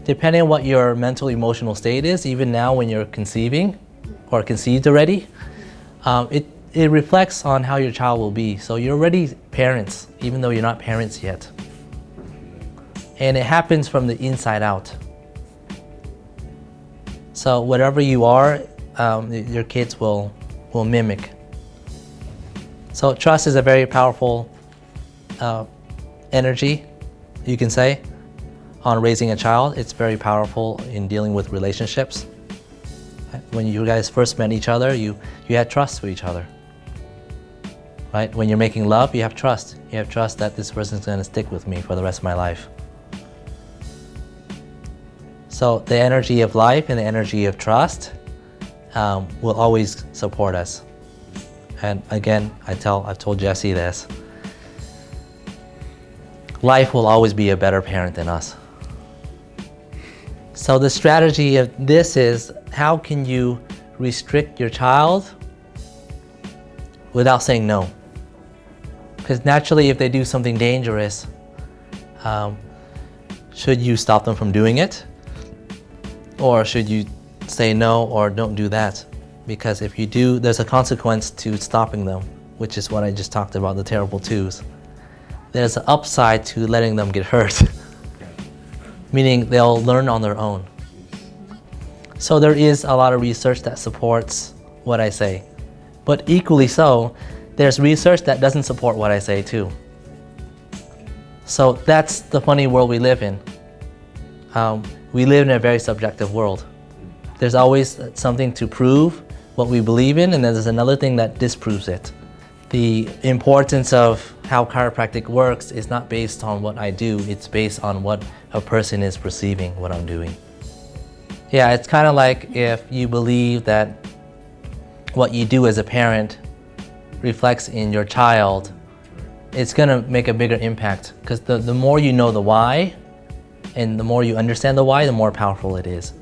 depending on what your mental emotional state is, even now when you're conceiving or conceived already, it reflects on how your child will be. So you're already parents, even though you're not parents yet. And it happens from the inside out. So whatever you are, your kids will mimic. So trust is a very powerful energy, you can say, on raising a child. It's very powerful in dealing with relationships. When you guys first met each other, you had trust for each other. Right? When you're making love, you have trust. You have trust that this person's going to stick with me for the rest of my life. So the energy of life and the energy of trust will always support us. And again, I've told Jesse this. Life will always be a better parent than us. So the strategy of this is, how can you restrict your child without saying no? Because naturally, if they do something dangerous, should you stop them from doing it? Or should you say no or don't do that? Because if you do, there's a consequence to stopping them, which is what I just talked about, the terrible twos. There's an upside to letting them get hurt, meaning they'll learn on their own. So there is a lot of research that supports what I say. But equally so, there's research that doesn't support what I say too. So that's the funny world we live in. We live in a very subjective world. There's always something to prove what we believe in, and then there's another thing that disproves it. The importance of how chiropractic works is not based on what I do, it's based on what a person is perceiving what I'm doing. Yeah, it's kind of like if you believe that what you do as a parent reflects in your child, it's gonna make a bigger impact, because the more you know the why, and the more you understand the why, the more powerful it is.